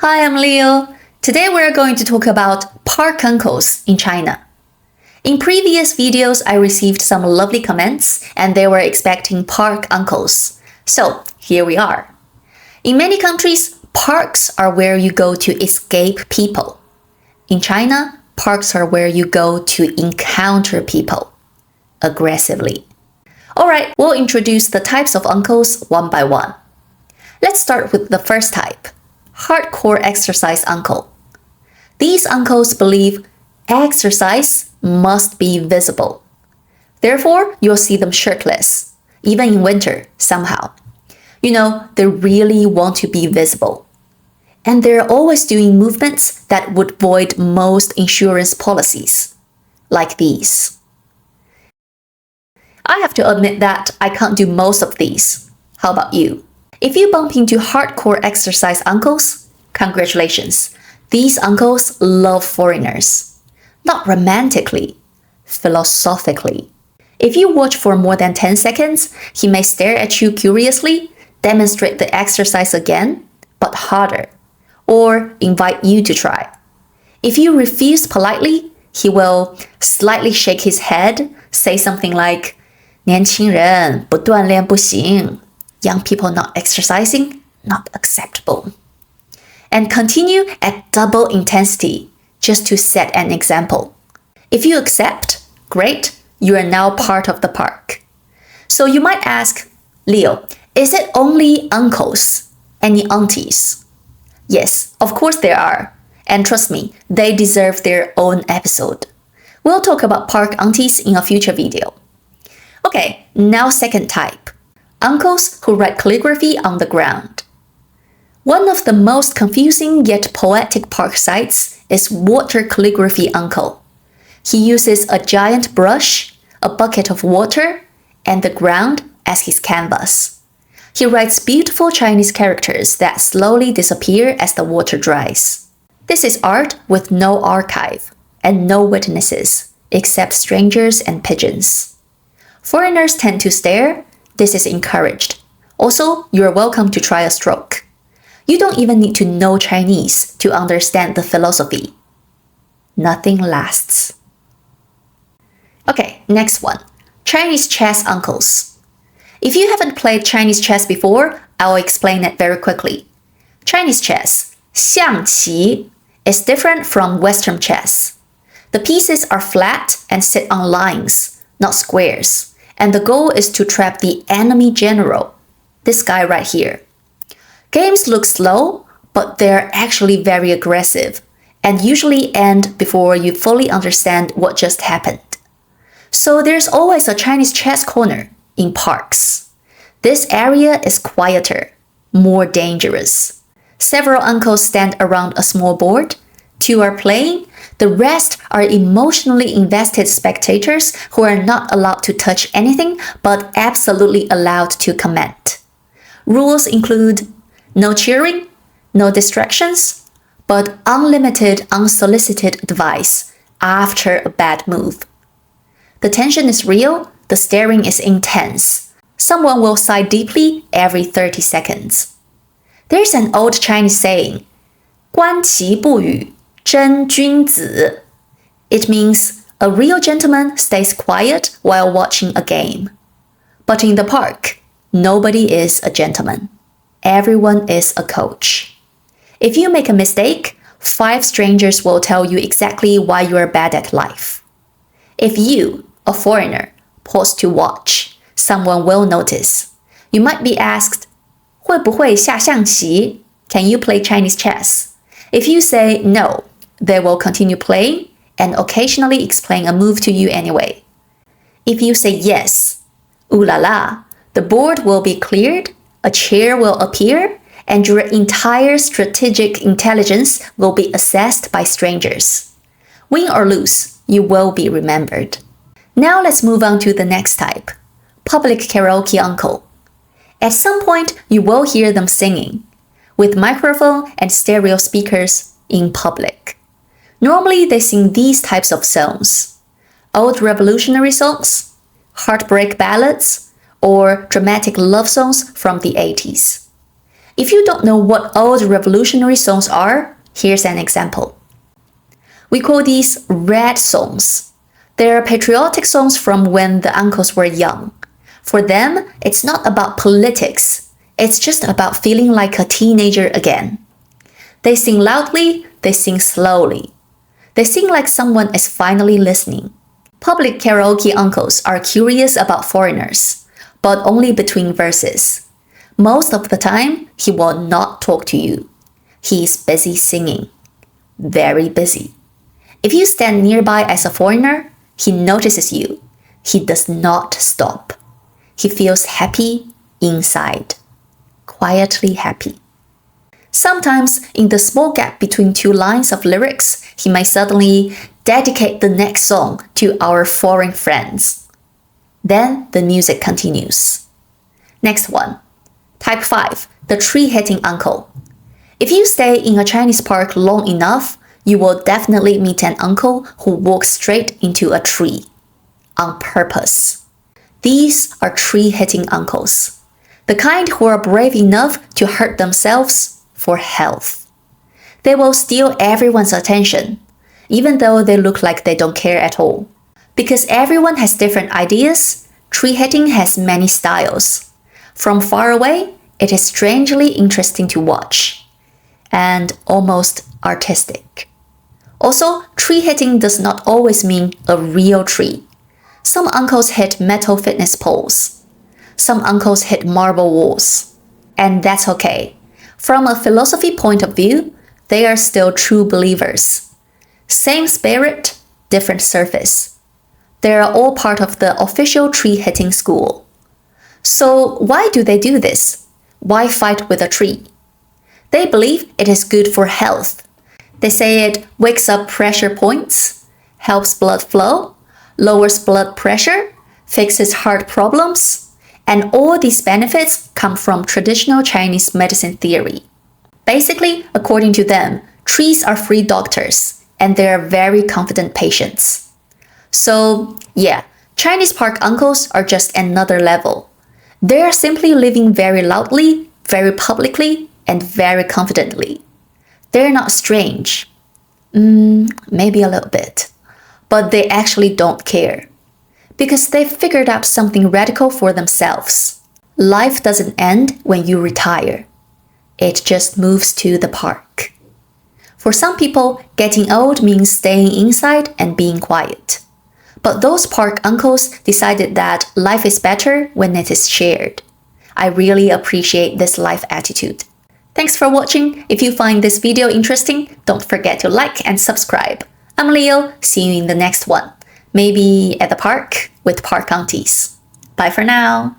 Hi, I'm Leo. Today we're going to talk about park uncles in China. In previous videos, I received some lovely comments and they were expecting park uncles. So here we are. In many countries, parks are where you go to escape people. In China, parks are where you go to encounter people aggressively. Alright, we'll introduce the types of uncles one by one. Let's start with the first type, hardcore exercise uncle. These uncles believe exercise must be visible. Therefore, you'll see them shirtless, even in winter, somehow. You know, they really want to be visible. And they're always doing movements that would void most insurance policies, like these. I have to admit that I can't do most of these. How about you? If you bump into hardcore exercise uncles, congratulations. These uncles love foreigners. Not romantically, philosophically. If you watch for more than 10 seconds, he may stare at you curiously, demonstrate the exercise again, but harder, or invite you to try. If you refuse politely, he will slightly shake his head, say something like, 年轻人不锻炼不行. Young people not exercising, not acceptable. And continue at double intensity, just to set an example. If you accept, great, you are now part of the park. So you might ask, Leo, is it only uncles? Any aunties? Yes, of course there are. And trust me, they deserve their own episode. We'll talk about park aunties in a future video. Okay, now second type. Uncles who write calligraphy on the ground. One of the most confusing yet poetic park sites is water calligraphy uncle. He uses a giant brush, a bucket of water, and the ground as his canvas. He writes beautiful Chinese characters that slowly disappear as the water dries. This is art with no archive and no witnesses, except strangers and pigeons. Foreigners tend to stare. This is encouraged. Also, you're welcome to try a stroke. You don't even need to know Chinese to understand the philosophy. Nothing lasts. Okay, next one. Chinese chess uncles. If you haven't played Chinese chess before, I'll explain it very quickly. Chinese chess, 象棋, is different from Western chess. The pieces are flat and sit on lines, not squares. And the goal is to trap the enemy general, this guy right here. Games look slow, but they're actually very aggressive, and usually end before you fully understand what just happened. So there's always a Chinese chess corner in parks. This area is quieter, more dangerous. Several uncles stand around a small board. 2 are playing. The rest are emotionally invested spectators who are not allowed to touch anything but absolutely allowed to comment. Rules include no cheering, no distractions, but unlimited unsolicited advice after a bad move. The tension is real, the staring is intense. Someone will sigh deeply every 30 seconds. There's an old Chinese saying, 观其不语 真君子. It means a real gentleman stays quiet while watching a game. But in the park, nobody is a gentleman. Everyone is a coach. If you make a mistake, 5 strangers will tell you exactly why you are bad at life. If you, a foreigner, pause to watch, someone will notice. You might be asked, 会不会下象棋? Can you play Chinese chess? If you say no, they will continue playing and occasionally explain a move to you anyway. If you say yes, ooh la la, the board will be cleared, a chair will appear, and your entire strategic intelligence will be assessed by strangers. Win or lose, you will be remembered. Now let's move on to the next type, public karaoke uncle. At some point, you will hear them singing, with microphone and stereo speakers in public. Normally, they sing these types of songs: old revolutionary songs, heartbreak ballads, or dramatic love songs from the 80s. If you don't know what old revolutionary songs are, here's an example. We call these red songs. They are patriotic songs from when the uncles were young. For them, it's not about politics. It's just about feeling like a teenager again. They sing loudly, they sing slowly. They sing like someone is finally listening. Public karaoke uncles are curious about foreigners, but only between verses. Most of the time, he will not talk to you. He is busy singing. Very busy. If you stand nearby as a foreigner, he notices you. He does not stop. He feels happy inside. Quietly happy. Sometimes, in the small gap between two lines of lyrics, he may suddenly dedicate the next song to our foreign friends. Then the music continues. Next one. Type 5. The tree-hitting uncle. If you stay in a Chinese park long enough, you will definitely meet an uncle who walks straight into a tree. On purpose. These are tree-hitting uncles. The kind who are brave enough to hurt themselves for health. They will steal everyone's attention, even though they look like they don't care at all. Because everyone has different ideas, tree hitting has many styles. From far away, it is strangely interesting to watch, and almost artistic. Also, tree hitting does not always mean a real tree. Some uncles hit metal fitness poles. Some uncles hit marble walls. And that's okay. From a philosophy point of view, they are still true believers. Same spirit, different surface. They are all part of the official tree-hitting school. So why do they do this? Why fight with a tree? They believe it is good for health. They say it wakes up pressure points, helps blood flow, lowers blood pressure, fixes heart problems, and all these benefits come from traditional Chinese medicine theory. Basically, according to them, trees are free doctors, and they are very confident patients. So, yeah, Chinese park uncles are just another level. They are simply living very loudly, very publicly, and very confidently. They're not strange. Maybe a little bit. But they actually don't care. Because they've figured out something radical for themselves. Life doesn't end when you retire. It just moves to the park. For some people, getting old means staying inside and being quiet. But those park uncles decided that life is better when it is shared. I really appreciate this life attitude. Thanks for watching. If you find this video interesting, don't forget to like and subscribe. I'm Leo. See you in the next one. Maybe at the park with park aunties. Bye for now.